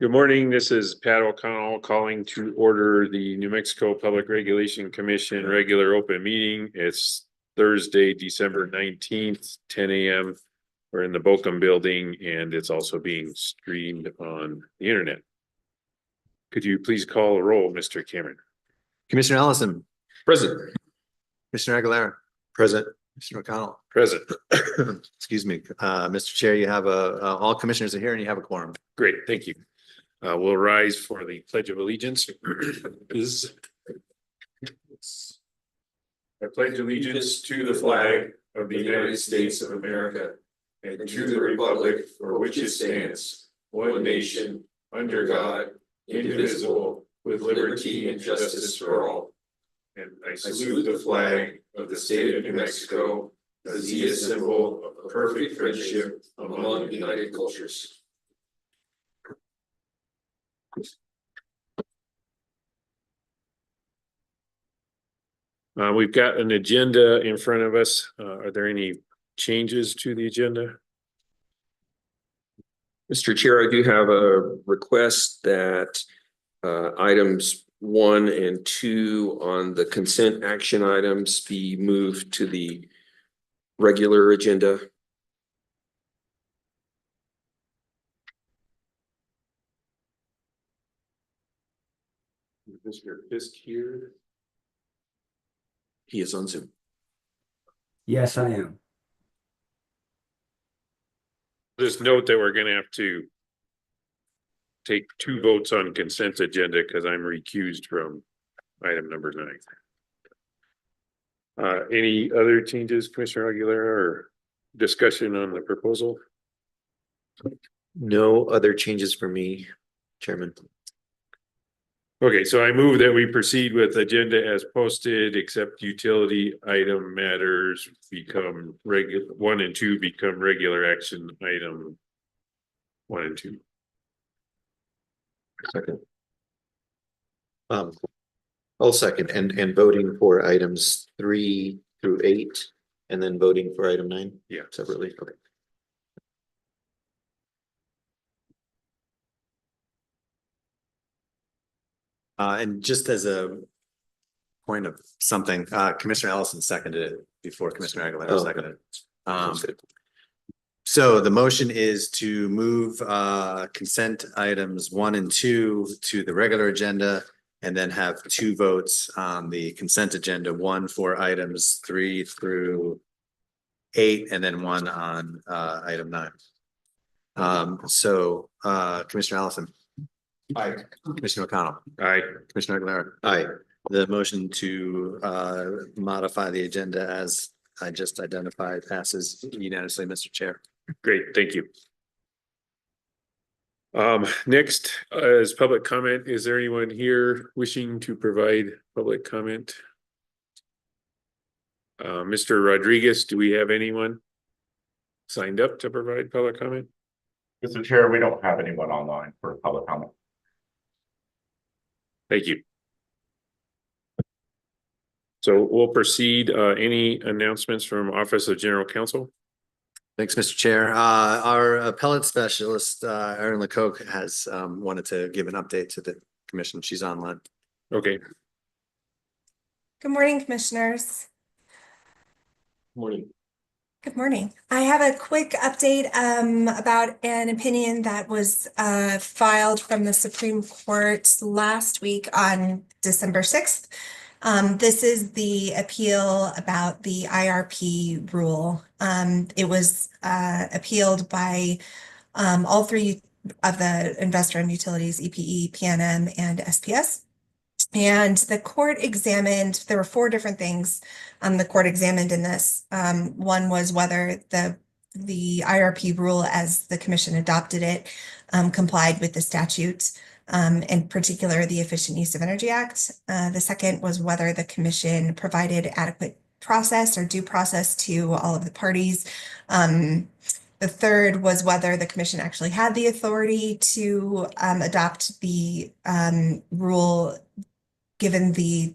Good morning. This is Pat O'Connell calling to order the New Mexico Public Regulation Commission regular open meeting. It's Thursday, December 19th, 10 a.m. We're in the Bochum building and it's also being streamed on the internet. Could you please call a roll, Mr. Cameron? Commissioner Ellison. Present. Commissioner Aguilera. Present. Commissioner O'Connell. Present. Excuse me, Mr. Chair, you have all commissioners are here and you have a quorum. Great, thank you. We'll rise for the Pledge of Allegiance. I pledge allegiance to the flag of the United States of America and to the republic for which it stands, one nation, under God, indivisible, with liberty and justice for all. And I salute the flag of the state of New Mexico as the symbol of perfect friendship among united cultures. We've got an agenda in front of us. Are there any changes to the agenda? Mr. Chair, I do have a request that items 1 and 2 on the consent action items be moved to the regular agenda. Is Mr. Fisk here? He is on Zoom. Yes, I am. Just note that we're going to have to take 2 votes on consent agenda because I'm recused from item number 9. Any other changes, Commissioner Aguilera, or discussion on the proposal? No other changes for me, Chairman. Okay, so I move that we proceed with agenda as posted, except utility item matters become regular, 1 and 2 become regular action item 1 and 2. Second. I'll second and voting for items 3 through 8 and then voting for item 9. Yeah. Separately. Okay. And just as a point of something, Commissioner Ellison seconded it before Commissioner Aguilera seconded it. So the motion is to move consent items 1 and 2 to the regular agenda and then have 2 votes on the consent agenda, 1 for items 3 through 8 and then 1 on item 9. So Commissioner Ellison. Aye. Commissioner O'Connell. Aye. Commissioner Aguilera. Aye. The motion to modify the agenda as I just identified passes unanimously, Mr. Chair. Great, thank you. Next is public comment. Is there anyone here wishing to provide public comment? Mr. Rodriguez, do we have anyone signed up to provide public comment? Mr. Chair, we don't have anyone online for public comment. Thank you. So we'll proceed. Any announcements from Office of General Counsel? Thanks, Mr. Chair. Our appellate specialist, Erin Lecoq, has wanted to give an update to the commission. She's online. Okay. Good morning, commissioners. Morning. Good morning. I have a quick update about an opinion that was filed from the Supreme Court last week on December 6th. This is the appeal about the IRP rule. It was appealed by all 3 of the investor-owned utilities, EPE, PNM, and SPS. And the court examined, there were 4 different things the court examined in this. One was whether the IRP rule as the commission adopted it complied with the statute, in particular the Efficient Use of Energy Act. The second was whether the commission provided adequate process or due process to all of the parties. The third was whether the commission actually had the authority to adopt the rule given the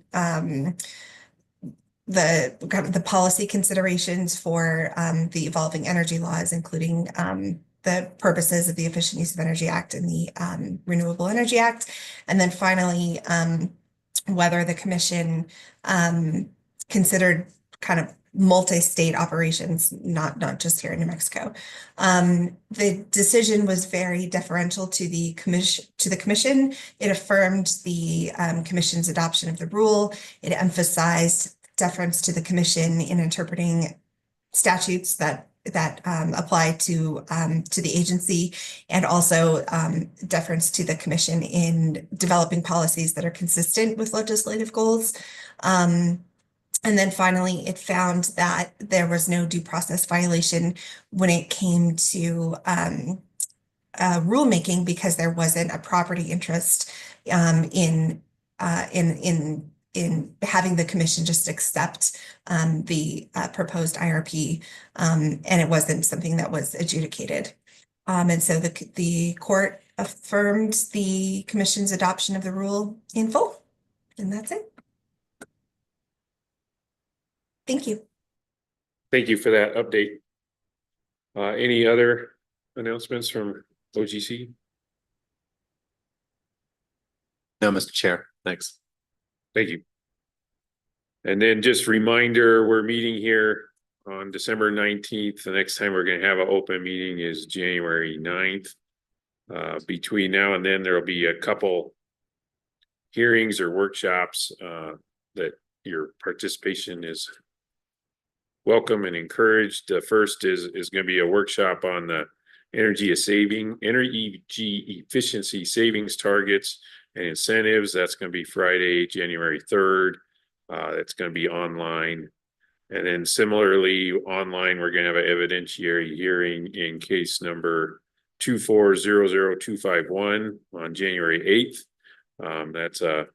policy considerations for the evolving energy laws, including the purposes of the Efficient Use of Energy Act and the Renewable Energy Act. And then finally, whether the commission considered kind of multi-state operations, not just here in New Mexico. The decision was very deferential to the commission. It affirmed the commission's adoption of the rule. It emphasized deference to the commission in interpreting statutes that apply to the agency, and also deference to the commission in developing policies that are consistent with legislative goals. And then finally, it found that there was no due process violation when it came to rulemaking, because there wasn't a property interest in having the commission just accept the proposed IRP, and it wasn't something that was adjudicated. And so the court affirmed the commission's adoption of the rule in full, and that's it. Thank you. Thank you for that update. Any other announcements from OGC? No, Mr. Chair, thanks. Thank you. And then just reminder, we're meeting here on December 19th. The next time we're going to have an open meeting is January 9th. Between now and then, there will be a couple hearings or workshops that your participation is welcome and encouraged. The first is going to be a workshop on the energy efficiency savings targets and incentives. That's going to be Friday, January 3rd. It's going to be online. And then similarly, online, we're going to have an evidentiary hearing in case number 2400251 on January 8th. That's a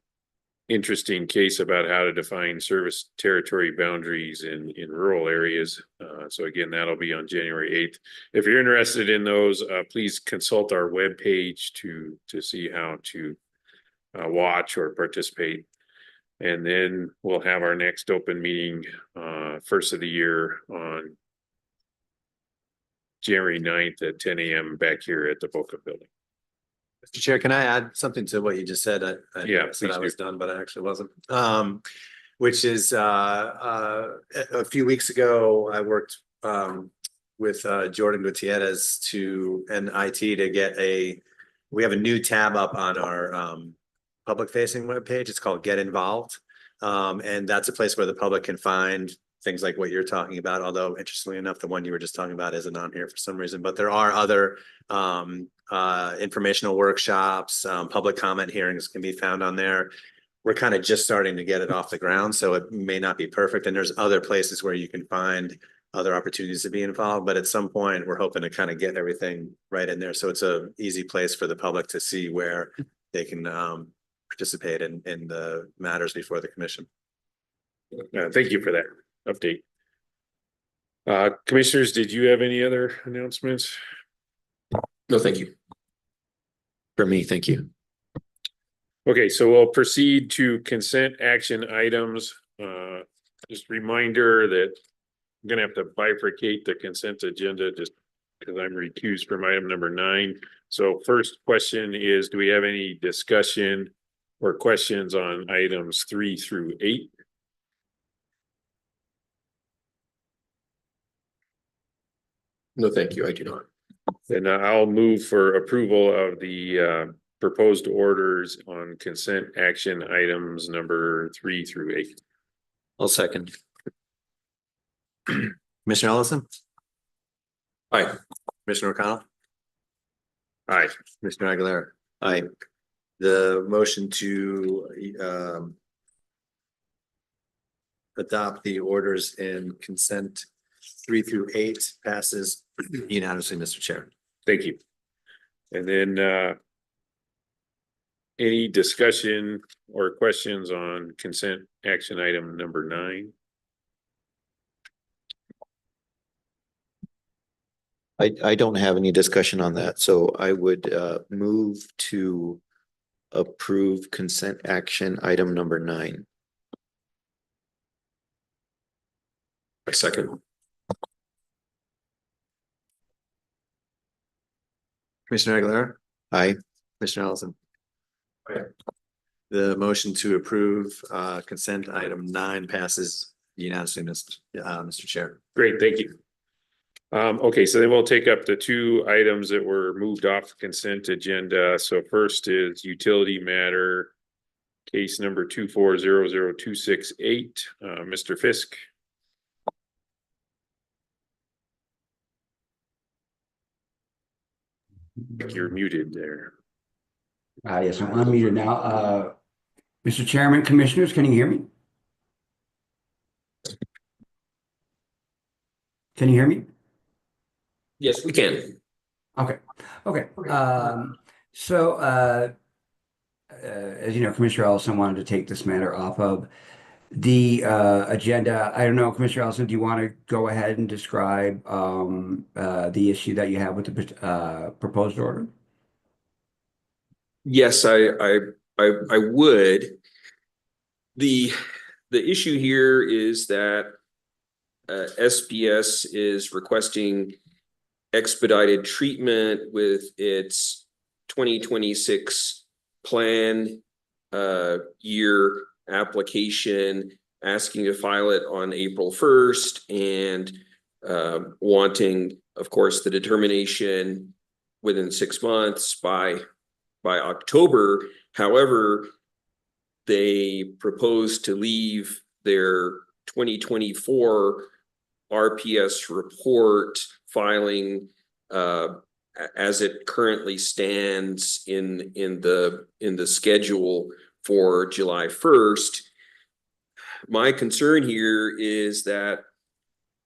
interesting case about how to define service territory boundaries in rural areas. So again, that'll be on January 8th. If you're interested in those, please consult our webpage to see how to watch or participate. And then we'll have our next open meeting first of the year on January 9th at 10 a.m. back here at the Boca Building. Mr. Chair, can I add something to what you just said? Yeah, said I please was do. done, but I actually wasn't. Which is a few weeks ago, I worked with Jordan Gutierrez and IT to get we have a new tab up on our public facing webpage. It's called Get Involved. And that's a place where the public can find things like what you're talking about. Although interestingly enough, the one you were just talking about isn't on here for some reason, but there are other informational workshops, public comment hearings can be found on there. We're kind of just starting to get it off the ground, so it may not be perfect. And there's other places where you can find other opportunities to be involved, but at some point we're hoping to kind of get everything right in there. So it's a easy place for the public to see where they can participate in the matters before the commission. Thank you for that update. Commissioners, did you have any other announcements? No, thank you. For me, thank you. Okay, so we'll proceed to consent action items. Just reminder that I'm gonna have to bifurcate the consent agenda just because I'm recused from item number 9. So first question is, do we have any discussion or questions on items 3 through 8? No, thank you. I do not. Then I'll move for approval of the proposed orders on consent action items number 3 through 8. I'll second. Commissioner Ellison, Aye. Commissioner O'Connell, Aye. Commissioner Aguilera. Aye. The motion to adopt the orders in consent 3 through 8 passes unanimously, Mr. Chair. Thank you. And then any discussion or questions on consent action item number 9? I don't have any discussion on that, so I would move to approve consent action item number 9. A second. Commissioner Aguilera, Aye. Commissioner Ellison. Aye. The motion to approve consent item 9 passes unanimously, Mr. Chair. Great, thank you. Okay, so then we'll take up the two items that were moved off the consent agenda. So first is utility matter. Case number 2400268, Mr. Fisk. You're muted there. Yes, I'm unmuted now. Mr. Chairman, Commissioners, can you hear me? Can you hear me? Yes, we can. Okay. As you know, Commissioner Ellison wanted to take this matter off of the agenda. I don't know, Commissioner Ellison, do you want to go ahead and describe the issue that you have with the proposed order? Yes, I would. The issue here is that SPS is requesting expedited treatment with its 2026 plan year application, asking to file it on April 1st and wanting, of course, the determination within 6 months by October. However, they propose to leave their 2024 RPS report filing as it currently stands in the schedule for July 1st. My concern here is that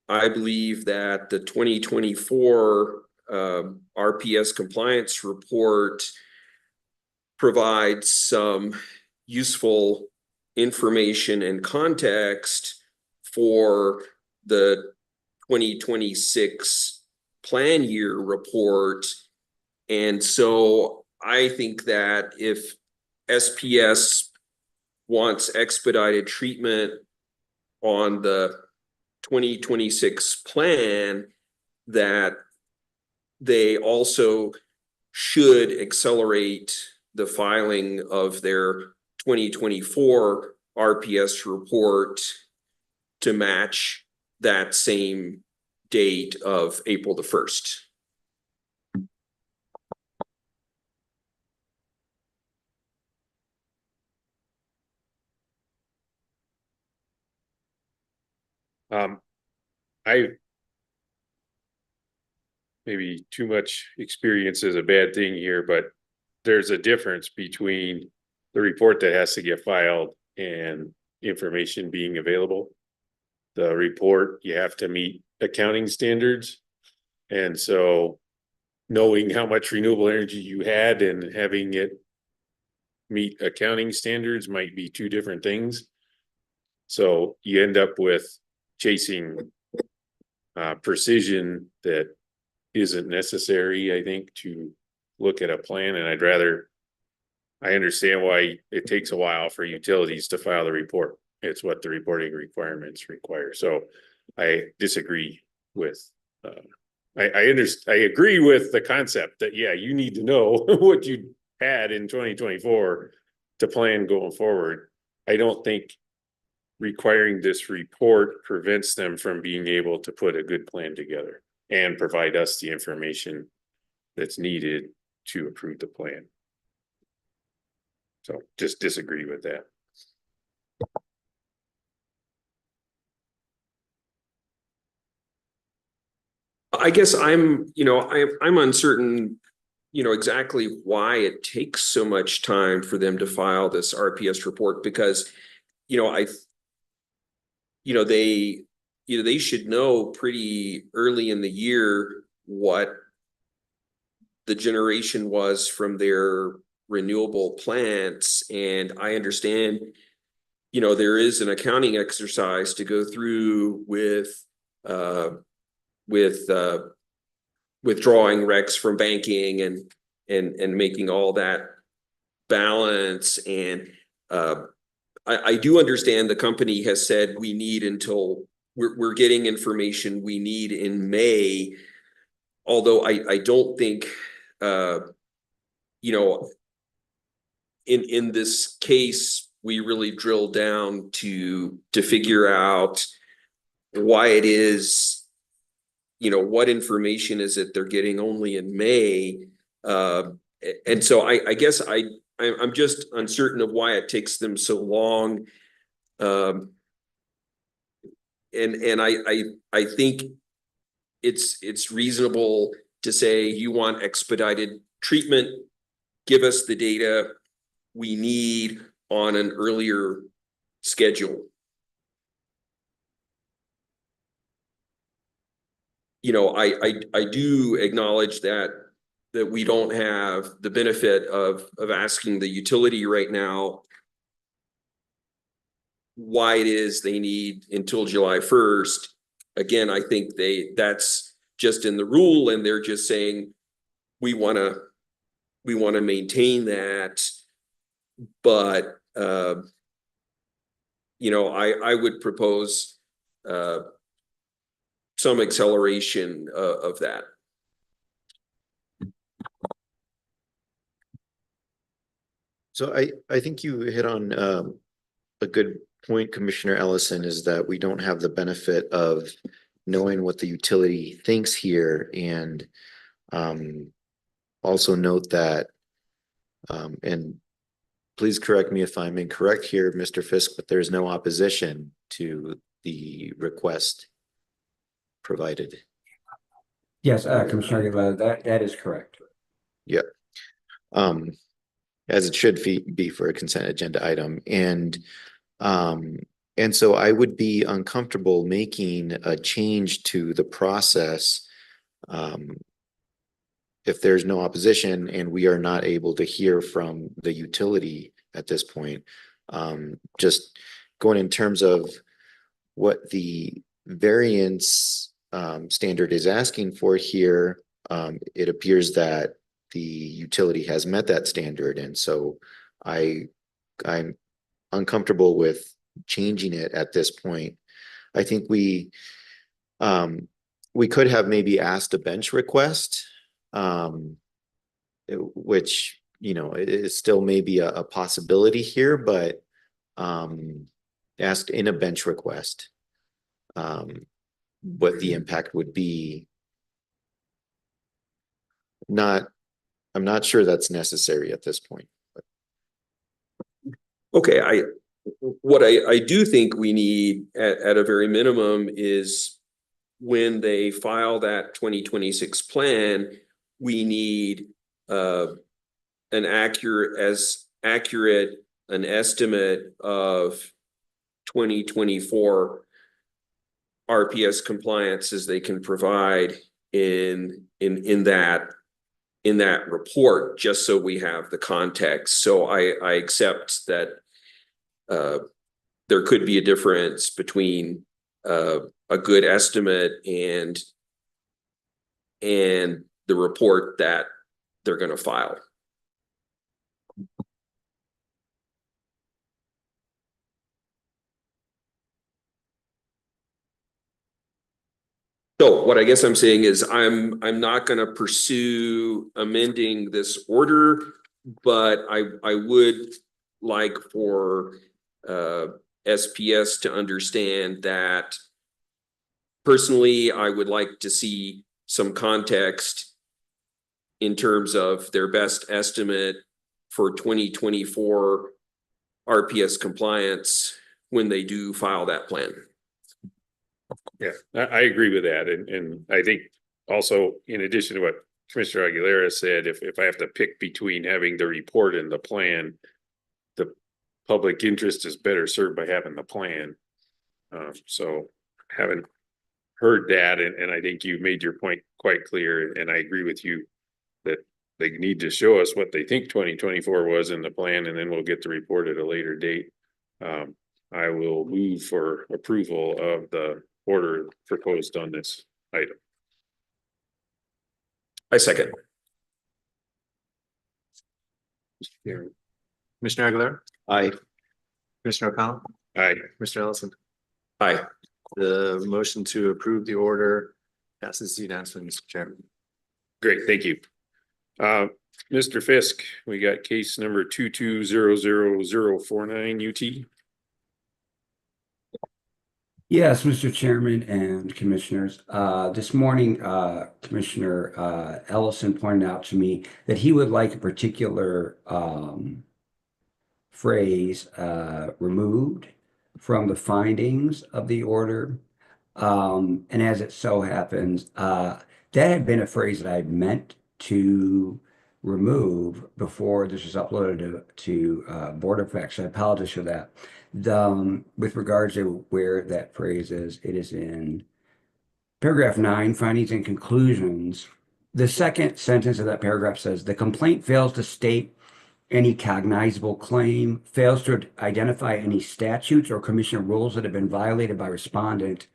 I believe that the 2024 RPS compliance report provides some useful information and context for the 2026 plan year report. And so I think that if SPS wants expedited treatment on the 2026 plan, that they also should accelerate the filing of their 2024 RPS report to match that same date of April the 1st. I maybe too much experience is a bad thing here, but there's a difference between the report that has to get filed and information being available. The report, you have to meet accounting standards. And so knowing how much renewable energy you had and having it meet accounting standards might be two different things. So you end up with chasing precision that isn't necessary, I think, to look at a plan. And I understand why it takes a while for utilities to file the report. It's what the reporting requirements require. So I disagree with, I agree with the concept that, yeah, you need to know what you had in 2024 to plan going forward. I don't think requiring this report prevents them from being able to put a good plan together and provide us the information that's needed to approve the plan. So just disagree with that. I guess I'm uncertain, exactly why it takes so much time for them to file this RPS report, because, they should know pretty early in the year what the generation was from their renewable plants. And I understand, there is an accounting exercise to go through with withdrawing recs from banking and making all that balance. And I do understand the company has said we need until we're getting information we need in May. Although I don't think you know, in this case, we really drill down to figure out why it is, you know, what information is it they're getting only in May. And so I guess I'm just uncertain of why it takes them so long. And I think it's reasonable to say you want expedited treatment, give us the data we need on an earlier schedule. You know, I do acknowledge that we don't have the benefit of asking the utility right now why it is they need until July 1st. Again, I think that's just in the rule, and they're just saying we want to maintain that. But you know, I would propose some acceleration of that. So I think you hit on a good point, Commissioner Ellison, is that we don't have the benefit of knowing what the utility thinks here, and also note that and please correct me if I'm incorrect here, Mr. Fisk, but there's no opposition to the request provided. Yes, Commissioner Aguilera, that is correct. Yeah. As it should be for a consent agenda item. And so I would be uncomfortable making a change to the process if there's no opposition and we are not able to hear from the utility at this point. Just going in terms of what the variance standard is asking for here, it appears that the utility has met that standard, and so I'm uncomfortable with changing it at this point. I think we could have maybe asked a bench request, which, you know, is still maybe a possibility here, but asked in a bench request what the impact would be. I'm not sure that's necessary at this point. Okay, what I do think we need at a very minimum is when they file that 2026 plan, we need an accurate an estimate of 2024 RPS compliance as they can provide in that report, just so we have the context. So I accept that there could be a difference between a good estimate and the report that they're going to file. So what I guess I'm saying is I'm not going to pursue amending this order, but I would like for SPS to understand that personally, I would like to see some context in terms of their best estimate for 2024 RPS compliance when they do file that plan. Yeah, I agree with that. And I think also, in addition to what Commissioner Aguilera said, if I have to pick between having the report and the plan, the public interest is better served by having the plan. So haven't heard that, and I think you made your point quite clear, and I agree with you that they need to show us what they think 2024 was in the plan, and then we'll get the report at a later date. I will move for approval of the order proposed on this item. I second. Commissioner Aguilera? Aye. Commissioner O'Connell? Aye. Mr. Ellison? Aye. The motion to approve the order passes unanimously, Mr. Chairman. Great, thank you. Mr. Fisk, we got case number 22000049 UT. Yes, Mr. Chairman and Commissioners. This morning, Commissioner Ellison pointed out to me that he would like a particular phrase removed from the findings of the order. And as it so happens, that had been a phrase that I meant to remove before this was uploaded to Board of Facts. I apologize for that. With regards to where that phrase is, it is in paragraph 9, findings and conclusions. The second sentence of that paragraph says the complaint fails to state any cognizable claim, fails to identify any statutes or commission rules that have been violated by respondent,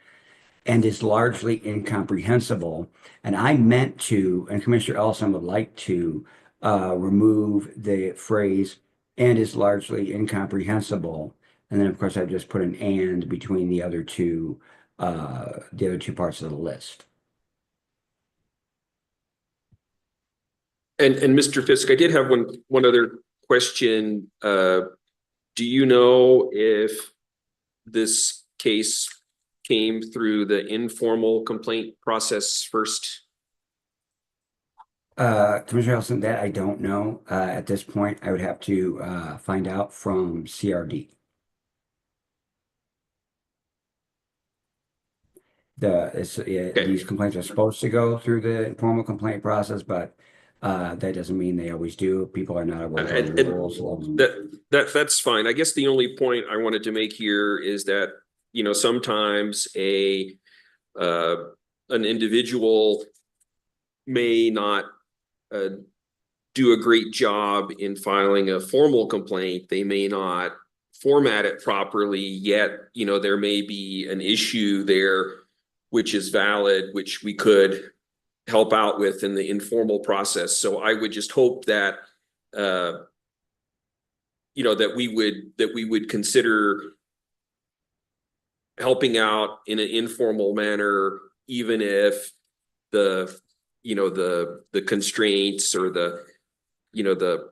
and is largely incomprehensible. And I meant to, and Commissioner Ellison would like to remove the phrase and is largely incomprehensible. And then of course I just put an and between the other two parts of the list. And Mr. Fisk, I did have one other question. Do you know if this case came through the informal complaint process first? Commissioner Ellison, that I don't know. At this point, I would have to find out from CRD. These complaints are supposed to go through the informal complaint process, but that doesn't mean they always do. People are not aware of the rules. That's fine. I guess the only point I wanted to make here is that, you know, sometimes an individual may not do a great job in filing a formal complaint. They may not format it properly, yet, you know, there may be an issue there which is valid, which we could help out with in the informal process. So I would just hope that you know, that we would consider helping out in an informal manner, even if the, you know, the constraints or the, you know, the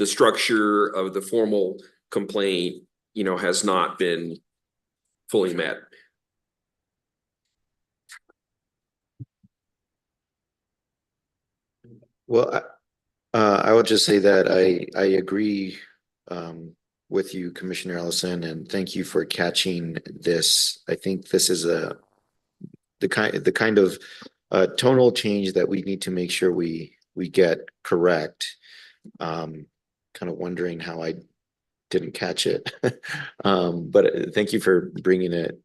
structure of the formal complaint, you know, has not been fully met. Well, I would just say that I agree with you, Commissioner Ellison, and thank you for catching this. I think this is the kind of tonal change that we need to make sure we get correct. Kind of wondering how I didn't catch it, but thank you for bringing it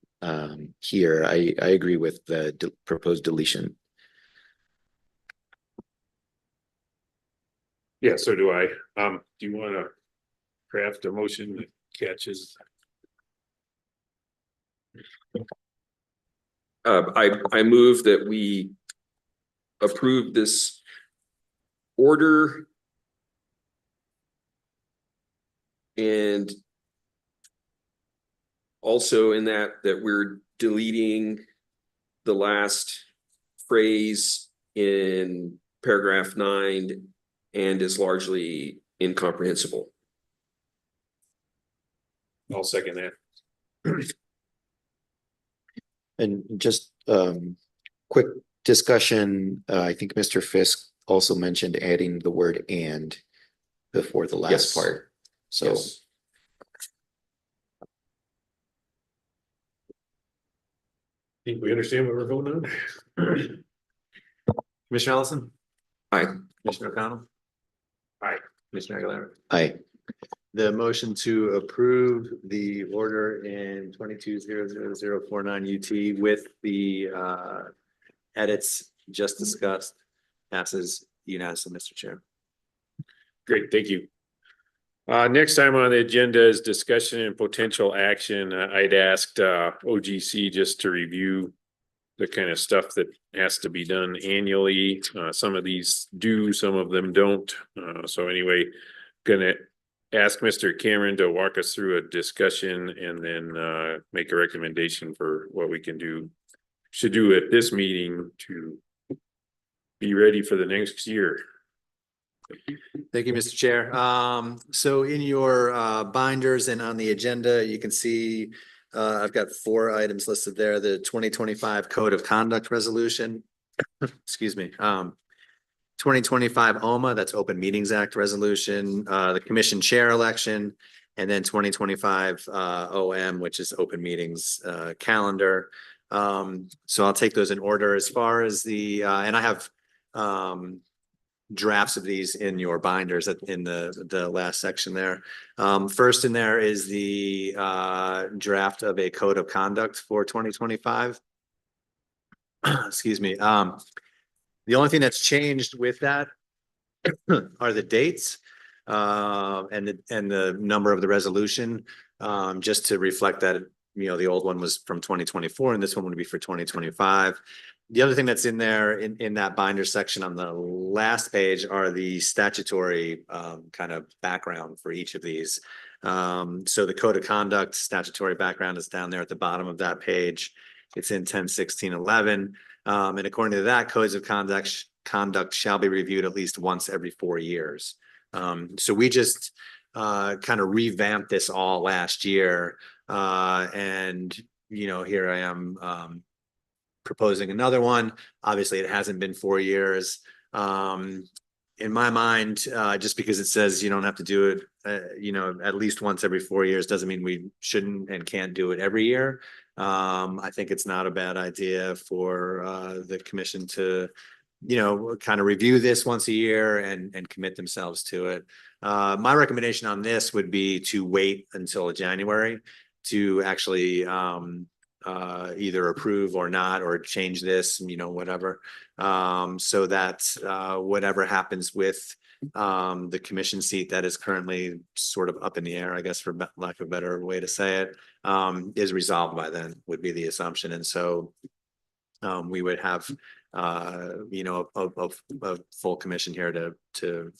here. I agree with the proposed deletion. Yeah, so do I. Do you want to craft a motion that catches? I move that we approve this order and also in that we're deleting the last phrase in paragraph 9 and is largely incomprehensible. I'll second that. And just quick discussion, I think Mr. Fisk also mentioned adding the word "and" before the last Yes. part. So Yes. I think we understand what we're voting on. Commissioner Ellison? Aye. Commissioner O'Connell? Aye. Commissioner Aguilera? I The motion to approve the order in 22000049 UT with the edits just discussed passes unanimously, Mr. Chair. Great, thank you. Next time on the agenda is discussion and potential action. I'd asked OGC just to review the kind of stuff that has to be done annually. Some of these do, some of them don't. So anyway, gonna ask Mr. Cameron to walk us through a discussion and then make a recommendation for what we can do, should do at this meeting to be ready for the next year. Thank you, Mr. Chair. So in your binders and on the agenda, you can see I've got 4 items listed there. The 2025 Code of Conduct Resolution. Excuse me. 2025 OMA, that's Open Meetings Act Resolution, the Commission Chair election, and then 2025 OM, which is Open Meetings Calendar. So I'll take those in order as far as the and I have drafts of these in your binders in the last section there. First in there is the draft of a code of conduct for 2025. Excuse me. The only thing that's changed with that are the dates and the number of the resolution, just to reflect that, you know, the old one was from 2024 and this one would be for 2025. The other thing that's in there in that binder section on the last page are the statutory kind of background for each of these. So the code of conduct statutory background is down there at the bottom of that page. It's in 10-16-11. And according to that, codes of conduct shall be reviewed at least once every 4 years. So we just kind of revamped this all last year. And, you know, here I am proposing another one. Obviously, it hasn't been 4 years. In my mind, just because it says you don't have to do it, you know, at least once every 4 years doesn't mean we shouldn't and can't do it every year. I think it's not a bad idea for the commission to, you know, kind of review this once a year and commit themselves to it. My recommendation on this would be to wait until January to actually either approve or not, or change this, you know, whatever. So that whatever happens with the commission seat that is currently sort of up in the air, I guess, for lack of a better way to say it, is resolved by then, would be the assumption. And so we would have, you know, a full commission here to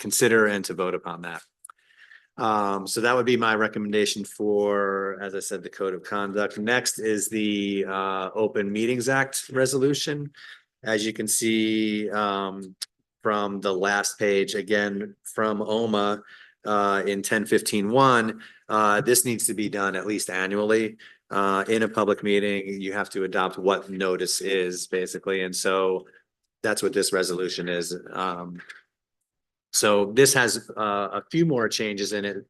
consider and to vote upon that. So that would be my recommendation for, as I said, the code of conduct. Next is the Open Meetings Act resolution. As you can see from the last page, again, from OMA in 10-15-1, this needs to be done at least annually. In a public meeting, you have to adopt what notice is, basically. And so that's what this resolution is. So this has a few more changes in it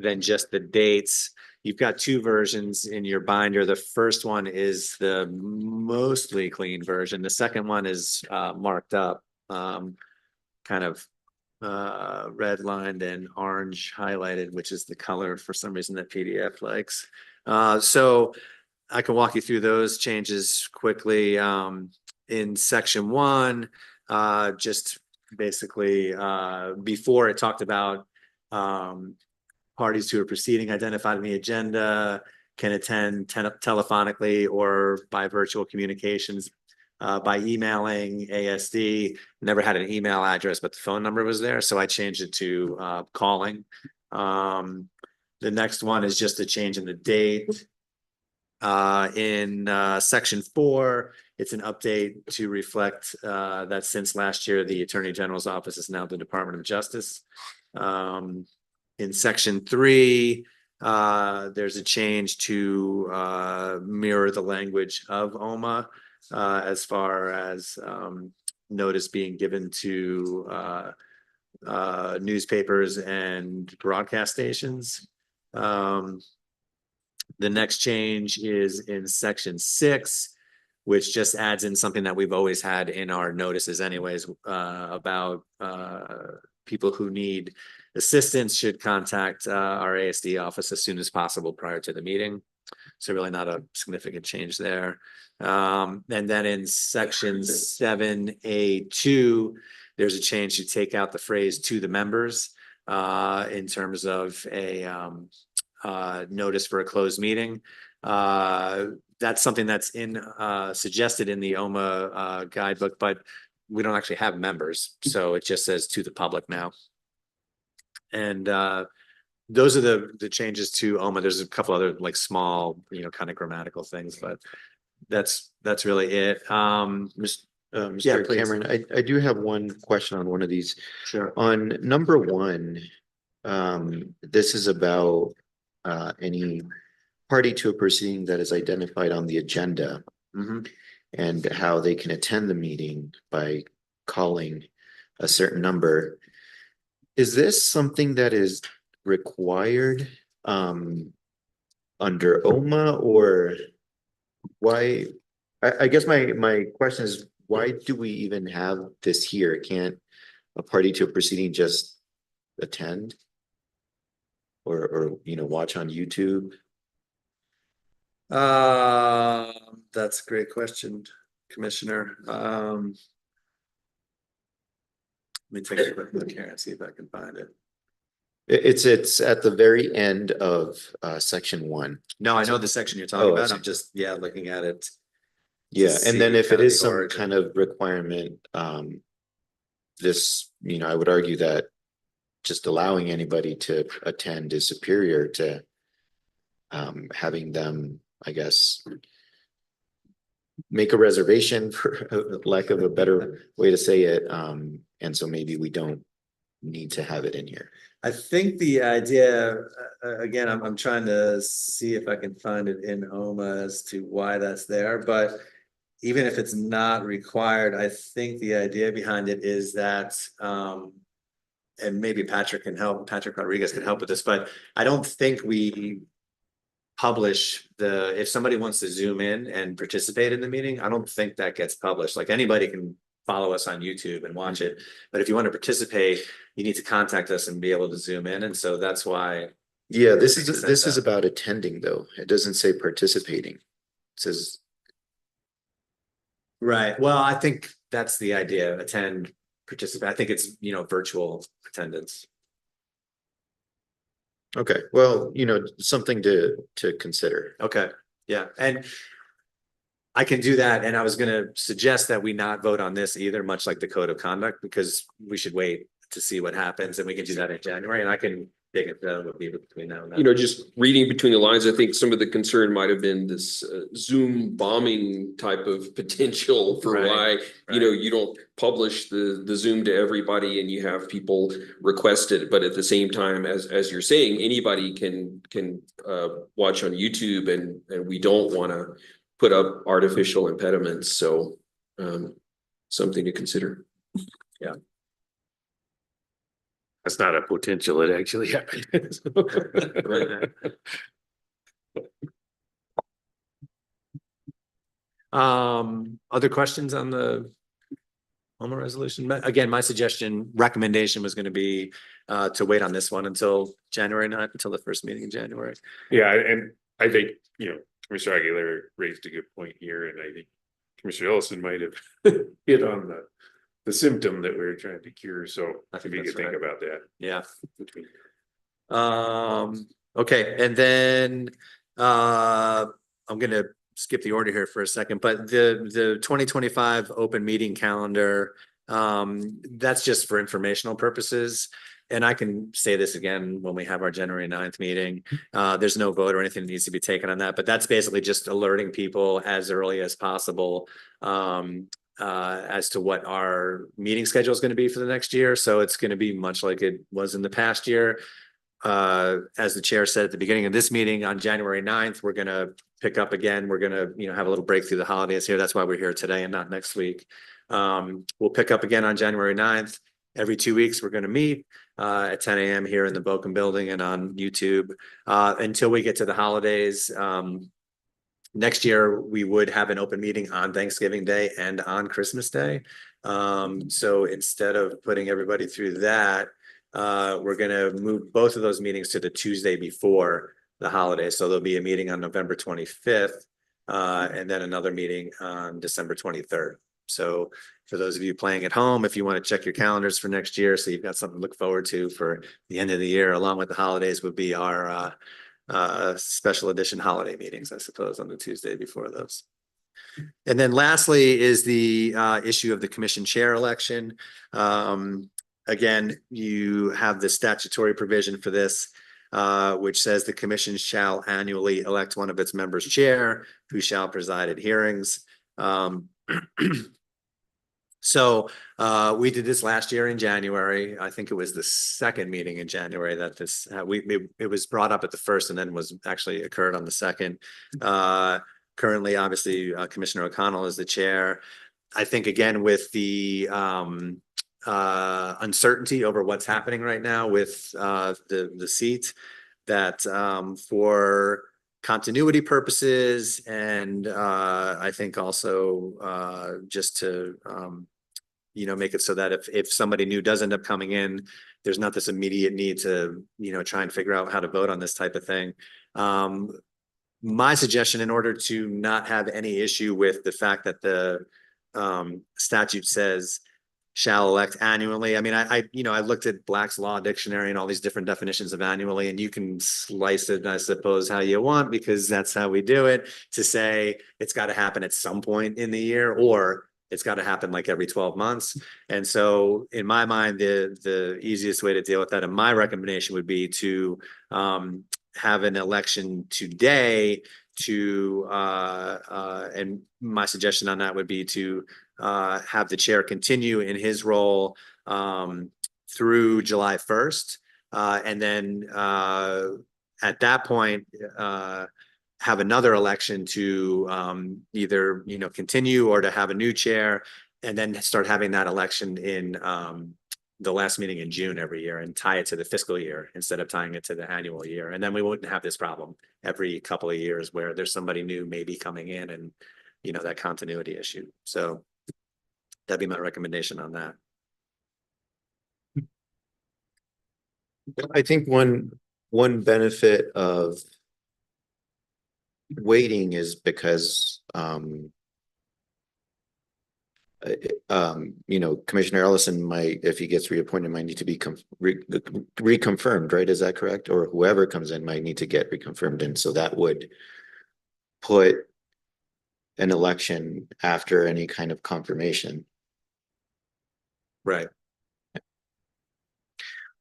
than just the dates. You've got 2 versions in your binder. The first one is the mostly clean version. The second one is marked up, kind of redlined and orange highlighted, which is the color for some reason that PDF likes. So I can walk you through those changes quickly. In section 1, just basically before it talked about parties who are proceeding identified in the agenda can attend telephonically or by virtual communications, by emailing ASD. Never had an email address, but the phone number was there, so I changed it to calling. The next one is just a change in the date. In section 4, it's an update to reflect that since last year, the Attorney General's office is now the Department of Justice. In section 3, there's a change to mirror the language of OMA as far as notice being given to newspapers and broadcast stations. The next change is in section 6, which just adds in something that we've always had in our notices anyways, about people who need assistance should contact our ASD office as soon as possible prior to the meeting. So really not a significant change there. And then in section 7A2, there's a change to take out the phrase "to the members" in terms of a notice for a closed meeting. That's something that's suggested in the OMA guidebook, but we don't actually have members, so it just says "to the public" now. And those are the changes to OMA. There's a couple other like small, you know, kind of grammatical things, but that's really it. Yeah, Mr. please. Cameron, I do have one question on one of these. Sure. On number one, this is about any party to a proceeding that is identified on the agenda Mhm. and how they can attend the meeting by calling a certain number. Is this something that is required under OMA, or why? I guess my question is, why do we even have this here? Can't a party to a proceeding just attend? Or watch on YouTube? That's a great question, Commissioner. Let me take a quick look here and see if I can find it. It's at the very end of section 1. No, I know the section you're talking Oh, I about. see. I'm just, looking at it. Yeah, see and then if kind it of is the some origin. kind of requirement, this, I would argue that just allowing anybody to attend is superior to having them, I guess, make a reservation, for lack of a better way to say it. And so maybe we don't need to have it in here. I think the idea, again, I'm trying to see if I can find it in OMA as to why that's there, but even if it's not required, I think the idea behind it is that, and maybe Patrick Rodriguez can help with this, but I don't think we publish if somebody wants to zoom in and participate in the meeting, I don't think that gets published. Like, anybody can follow us on YouTube and watch it, but if you want to participate, you need to contact us and be able to zoom in, and so that's why. Yeah, this is about attending, though. It doesn't say participating. It says. Right, well, I think that's the idea, attend, participate. I think it's, virtual attendance. Okay, well, something to consider. Okay, yeah, and I can do that, and I was gonna suggest that we not vote on this either, much like the code of conduct, because we should wait to see what happens, and we can do that in January, and I can dig it with you between now and then. Just reading between the lines, I think some of the concern might have been this Zoom bombing type of potential for Right, why, you don't publish the Zoom to everybody and you have people request it. But at the same time, as you're saying, anybody can watch on YouTube, and we don't want to put up artificial impediments. So something to consider. Yeah. That's not a potential, it actually happened. Other questions on the HOMA resolution? Again, my recommendation was going to be to wait on this one until January 9th, until the first meeting in January. Yeah, and I think, Commissioner Aguilar raised a good point here, and I think Commissioner Ellison might have hit on the symptom that we were trying to cure, so I if think you that's could think right. about that. Yeah. Okay, and then I'm gonna skip the order here for a second, but the 2025 open meeting calendar, that's just for informational purposes. And I can say this again when we have our January 9th meeting. There's no vote or anything that needs to be taken on that, but that's basically just alerting people as early as possible as to what our meeting schedule is going to be for the next year. So it's going to be much like it was in the past year. As the chair said at the beginning of this meeting, on January 9th, we're going to pick up again. We're going to, have a little break through the holidays here. That's why we're here today and not next week. We'll pick up again on January 9th. Every 2 weeks, we're going to meet at 10 a.m. here in the Boken building and on YouTube until we get to the holidays. Next year, we would have an open meeting on Thanksgiving Day and on Christmas Day. So instead of putting everybody through that, we're going to move both of those meetings to the Tuesday before the holiday. So there'll be a meeting on November 25th and then another meeting on December 23rd. So for those of you playing at home, if you want to check your calendars for next year, so you've got something to look forward to for the end of the year, along with the holidays, would be our special edition holiday meetings, I suppose, on the Tuesday before those. And then lastly is the issue of the commission chair election. Again, you have the statutory provision for this, which says the commission shall annually elect one of its members chair, who shall preside at hearings. So we did this last year in January. I think it was the second meeting in January that this it was brought up at the first and then was actually occurred on the second. Currently, obviously, Commissioner O'Connell is the chair. I think again with the uncertainty over what's happening right now with the seat, that for continuity purposes and I think also just to make it so that if somebody new does end up coming in, there's not this immediate need to try and figure out how to vote on this type of thing. My suggestion, in order to not have any issue with the fact that the statute says shall elect annually. I mean, I looked at Black's Law Dictionary and all these different definitions of annually, and you can slice it, I suppose, how you want, because that's how we do it, to say it's got to happen at some point in the year, or it's got to happen like every 12 months. And so in my mind, the easiest way to deal with that, and my recommendation would be to have an election today to and my suggestion on that would be to have the chair continue in his role through July 1st. And then at that point, have another election to either, continue or to have a new chair, and then start having that election in the last meeting in June every year and tie it to the fiscal year instead of tying it to the annual year. And then we wouldn't have this problem every couple of years where there's somebody new maybe coming in and, that continuity issue. So that'd be my recommendation on that. I think one benefit of waiting is because Commissioner Ellison might, if he gets reappointed, might need to be reconfirmed, right? Is that correct? Or whoever comes in might need to get reconfirmed, and so that would put an election after any kind of confirmation. Right.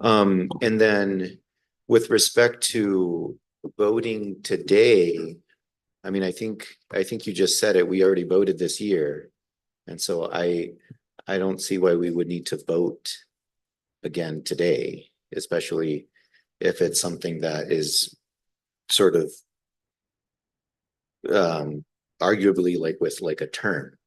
And then with respect to voting today, I mean, I think you just said it, we already voted this year. And so I don't see why we would need to vote again today, especially if it's something that is sort of arguably like a term.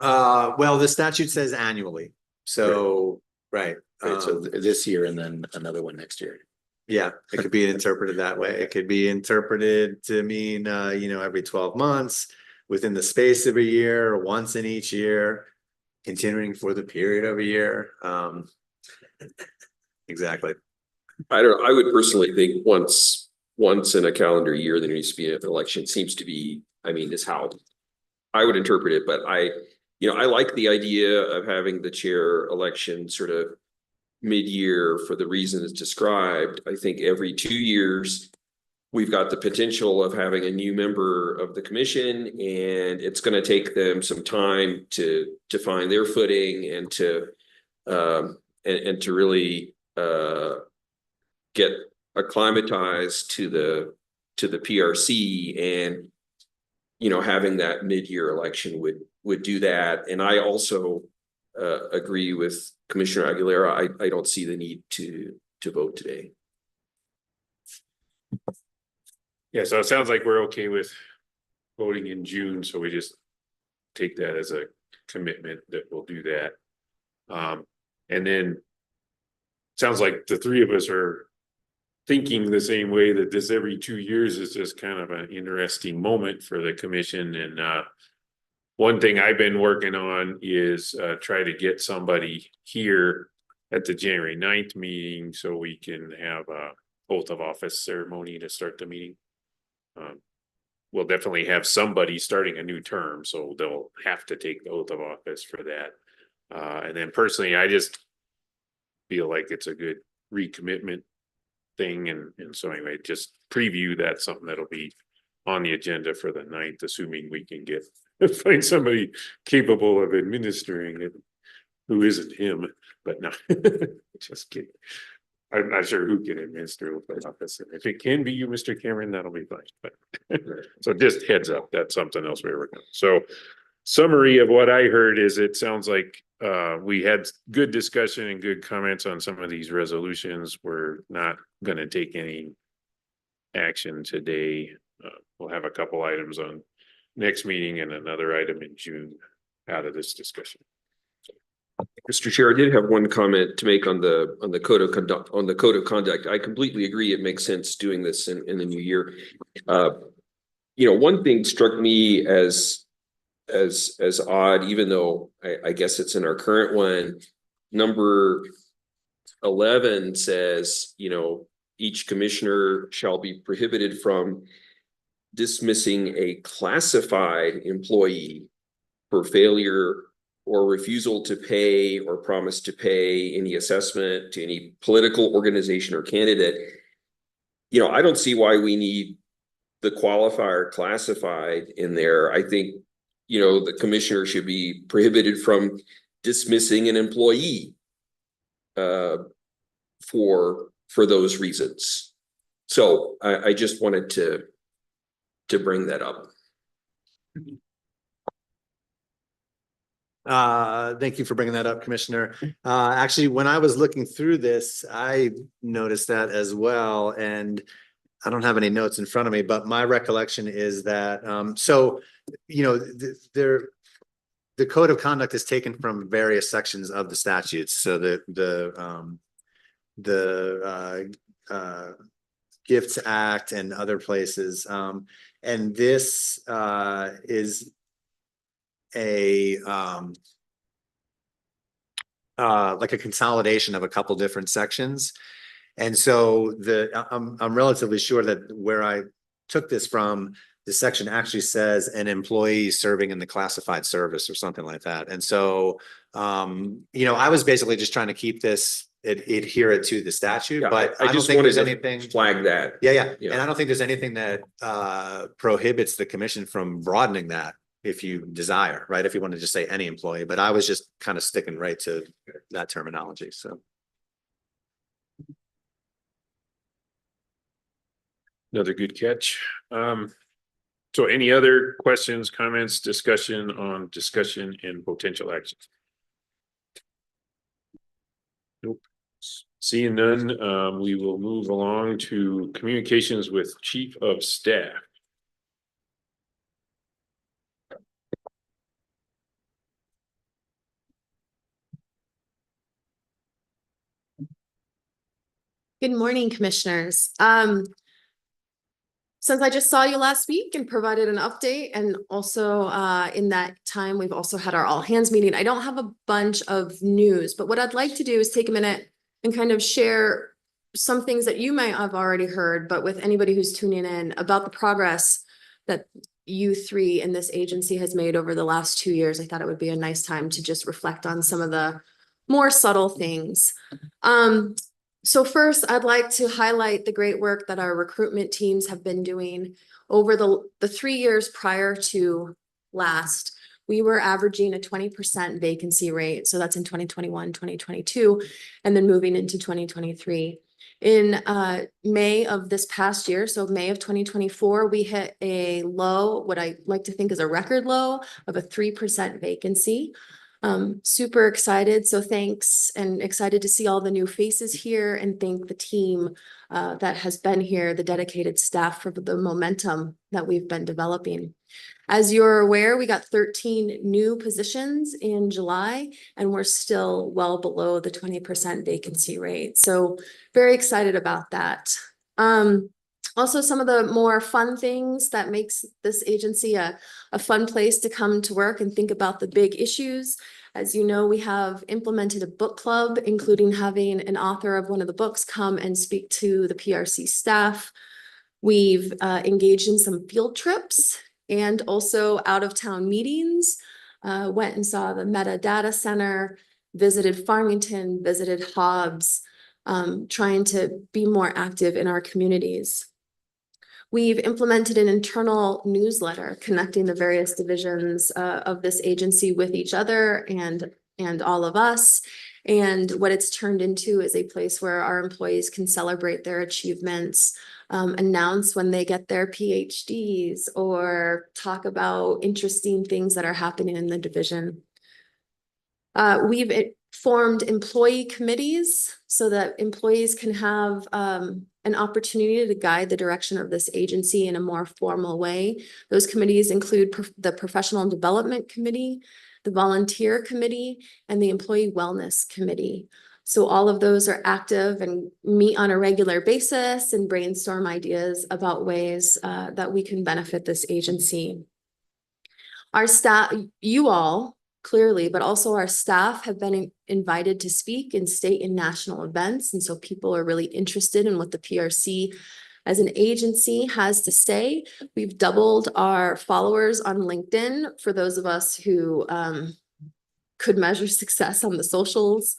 Well, the statute says annually. So, right. So this year and then another one next year. Yeah, it could be interpreted that way. It could be interpreted to mean, every 12 months, within the space of a year, once in each year, continuing for the period of a year. Exactly. I would personally think once in a calendar year, there needs to be an election. Seems to be, is how I would interpret it. But I like the idea of having the chair election sort of mid-year for the reasons described. I think every 2 years, we've got the potential of having a new member of the commission, and it's going to take them some time to find their footing and to really get acclimatized to the PRC, and having that mid-year election would do that. And I also agree with Commissioner Aguilera. I don't see the need to vote today. Yeah, so it sounds like we're okay with voting in June, so we just take that as a commitment that we'll do that. And then sounds like the three of us are thinking the same way, that this every 2 years is just kind of an interesting moment for the commission. And one thing I've been working on is try to get somebody here at the January 9th meeting so we can have a oath of office ceremony to start the meeting. We'll definitely have somebody starting a new term, so they'll have to take the oath of office for that. And then personally, I just feel like it's a good recommitment thing. And so anyway, just preview that's something that'll be on the agenda for the 9th, assuming we can find somebody capable of administering it, who isn't him, but no, just kidding. I'm not sure who can administer the office. If it can be you, Mr. Cameron, that'll be fine. But so just heads up, that's something else we're working on. So summary of what I heard is it sounds like we had good discussion and good comments on some of these resolutions. We're not gonna take any action today. We'll have a couple items on next meeting and another item in June out of this discussion. Mr. Chair, I did have one comment to make on the code of conduct. I completely agree. It makes sense doing this in the new year. One thing struck me as odd, even though I guess it's in our current one. Number 11 says, each commissioner shall be prohibited from dismissing a classified employee for failure or refusal to pay or promise to pay any assessment to any political organization or candidate. I don't see why we need the qualifier classified in there. I think, the commissioner should be prohibited from dismissing an employee for those reasons. So I just wanted to bring that up. Thank you for bringing that up, Commissioner. Actually, when I was looking through this, I noticed that as well. And I don't have any notes in front of me, but my recollection is that, the code of conduct is taken from various sections of the statutes. So the Gifts Act and other places. And this is like a consolidation of a couple different sections. And so I'm relatively sure that where I took this from, the section actually says an employee serving in the classified service or something like that. And so, I was basically just trying to keep this, adhere it to the statute, but I don't think there's anything. Flag that. Yeah. And I don't think there's anything that prohibits the commission from broadening that if you desire, right? If you want to just say any employee, but I was just kind of sticking right to that terminology, so. Another good catch. So any other questions, comments, discussion and potential actions? Nope. Seeing none, we will move along to communications with Chief of Staff. Good morning, commissioners. Since I just saw you last week and provided an update, and also in that time, we've also had our all hands meeting. I don't have a bunch of news, but what I'd like to do is take a minute and kind of share some things that you might have already heard, but with anybody who's tuning in about the progress that you three in this agency has made over the last 2 years. I thought it would be a nice time to just reflect on some of the more subtle things. So first, I'd like to highlight the great work that our recruitment teams have been doing over the 3 years prior to last. We were averaging a 20% vacancy rate. So that's in 2021, 2022, and then moving into 2023. In May of this past year, so May of 2024, we hit a low, what I like to think is a record low of a 3% vacancy. Super excited. So thanks, and excited to see all the new faces here, and thank the team that has been here, the dedicated staff, for the momentum that we've been developing. As you're aware, we got 13 new positions in July, and we're still well below the 20% vacancy rate. So very excited about that. Also, some of the more fun things that makes this agency a fun place to come to work and think about the big issues. As you know, we have implemented a book club, including having an author of one of the books come and speak to the PRC staff. We've engaged in some field trips and also out-of-town meetings. Went and saw the Meta Data Center, visited Farmington, visited Hobbs, trying to be more active in our communities. We've implemented an internal newsletter connecting the various divisions of this agency with each other and all of us. And what it's turned into is a place where our employees can celebrate their achievements, announce when they get their PhDs, or talk about interesting things that are happening in the division. We've formed employee committees so that employees can have an opportunity to guide the direction of this agency in a more formal way. Those committees include the Professional Development Committee, the Volunteer Committee, and the Employee Wellness Committee. So all of those are active and meet on a regular basis and brainstorm ideas about ways that we can benefit this agency. Our staff, you all, clearly, but also our staff have been invited to speak in state and national events. And so people are really interested in what the PRC as an agency has to say. We've doubled our followers on LinkedIn for those of us who could measure success on the socials.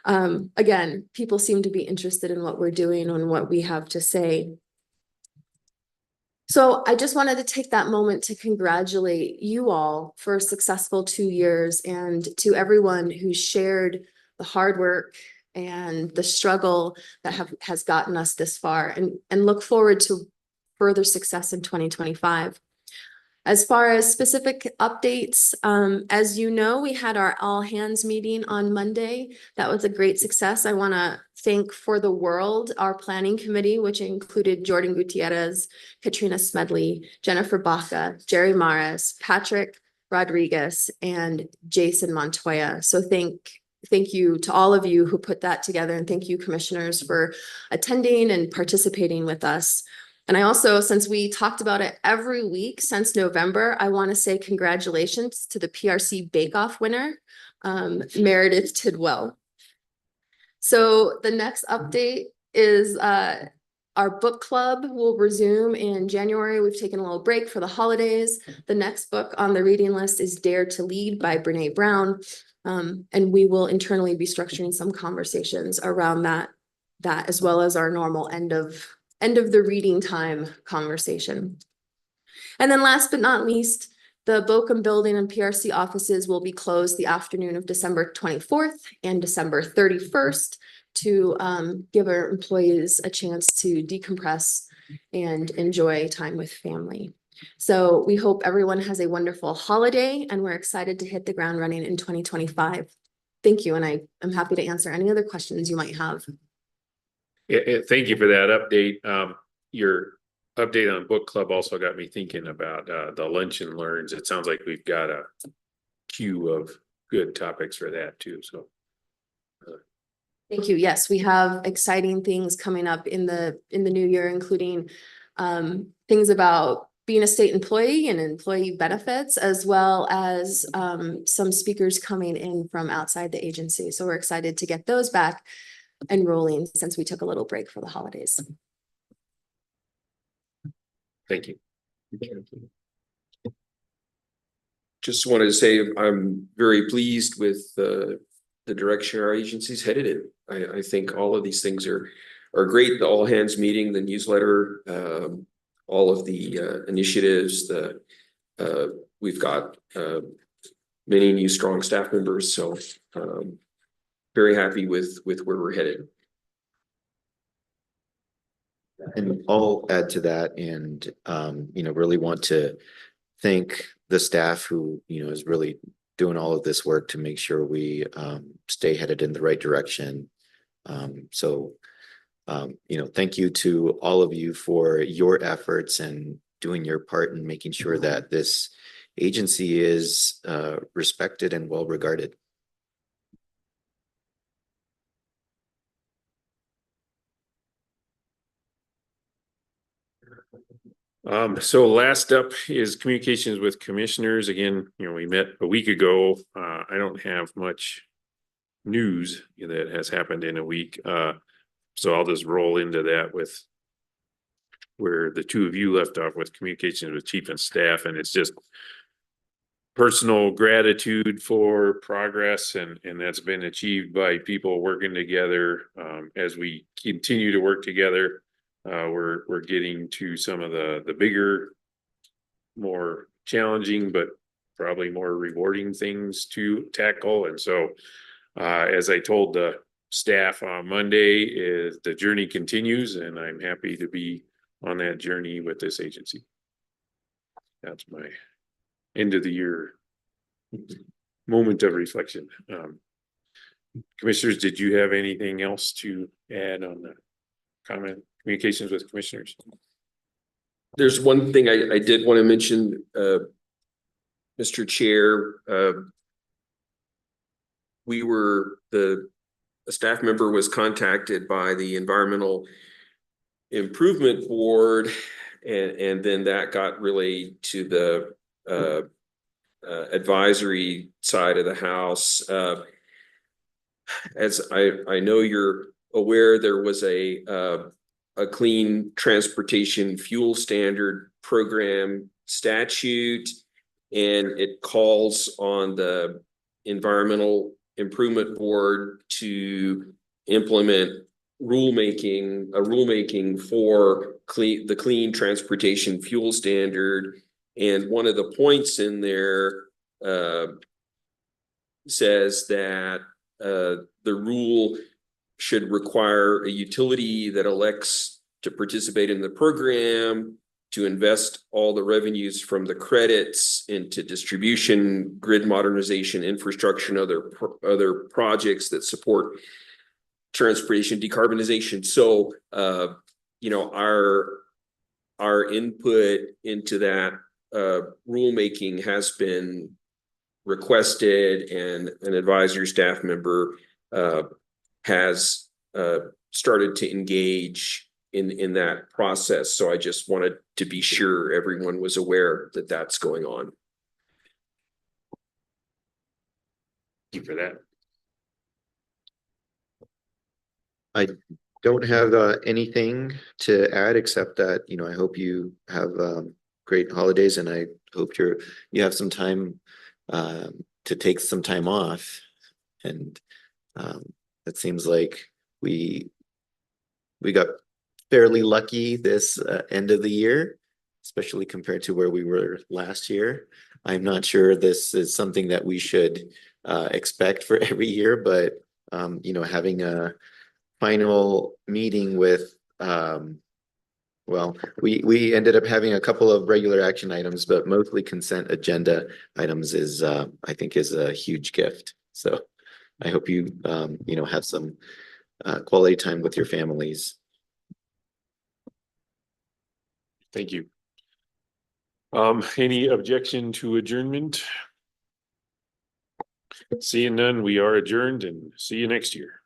Again, people seem to be interested in what we're doing and what we have to say. So I just wanted to take that moment to congratulate you all for a successful 2 years, and to everyone who shared the hard work and the struggle that has gotten us this far, and look forward to further success in 2025. As far as specific updates, as you know, we had our all hands meeting on Monday. That was a great success. I want to thank For the World, our planning committee, which included Jordan Gutierrez, Katrina Smedley, Jennifer Baca, Jerry Maris, Patrick Rodriguez, and Jason Montoya. So thank you to all of you who put that together, and thank you, commissioners, for attending and participating with us. And I also, since we talked about it every week since November, I want to say congratulations to the PRC Bake Off winner, Meredith Tidwell. So the next update is our book club will resume in January. We've taken a little break for the holidays. The next book on the reading list is Dare to Lead by Brene Brown. And we will internally be structuring some conversations around that as well as our normal end of the reading time conversation. And then last but not least, the Bochum Building and PRC offices will be closed the afternoon of December 24th and December 31st to give our employees a chance to decompress and enjoy time with family. So we hope everyone has a wonderful holiday, and we're excited to hit the ground running in 2025. Thank you, and I am happy to answer any other questions you might have. Yeah, thank you for that update. Your update on book club also got me thinking about the lunch and learns. It sounds like we've got a queue of good topics for that too. So thank you. Yes, we have exciting things coming up in the new year, including things about being a state employee and employee benefits, as well as some speakers coming in from outside the agency. So we're excited to get those back and rolling since we took a little break for the holidays. thank you. Just wanted to say I'm very pleased with the direction our agency's headed in. I think all of these things are great. The all hands meeting, the newsletter, all of the initiatives, we've got many new strong staff members. So very happy with where we're headed. And I'll add to that, and really want to thank the staff who is really doing all of this work to make sure we stay headed in the right direction. So thank you to all of you for your efforts and doing your part in making sure that this agency is respected and well regarded. So last up is communications with commissioners. Again, we met a week ago. I don't have much news that has happened in a week. So I'll just roll into that with where the two of you left off with communications with chief and staff. And it's just personal gratitude for progress, and that's been achieved by people working together. As we continue to work together, we're getting to some of the bigger, more challenging, but probably more rewarding things to tackle. And so as I told the staff on Monday, is the journey continues, and I'm happy to be on that journey with this agency. That's my end of the year moment of reflection. Commissioners, did you have anything else to add on the communications with commissioners? There's one thing I did want to mention, Mr. Chair. A staff member was contacted by the Environmental Improvement Board, and then that got relayed to the advisory side of the House. As I know you're aware, there was a clean transportation fuel standard program statute, and it calls on the Environmental Improvement Board to implement rulemaking for the clean transportation fuel standard. And one of the points in there says that the rule should require a utility that elects to participate in the program to invest all the revenues from the credits into distribution, grid modernization, infrastructure, and other projects that support transportation decarbonization. So, our input into that rulemaking has been requested, and an advisory staff member has started to engage in that process. So I just wanted to be sure everyone was aware that that's going on. Thank you for that. I don't have anything to add except that, I hope you have great holidays, and I hope you have some time to take some time off. And it seems like we got fairly lucky this end of the year, especially compared to where we were last year. I'm not sure this is something that we should expect for every year, but having a final meeting with we ended up having a couple of regular action items, but mostly consent agenda items is I think is a huge gift. So I hope you have some quality time with your families. Thank you. Any objection to adjournment? Seeing none, we are adjourned, and see you next year.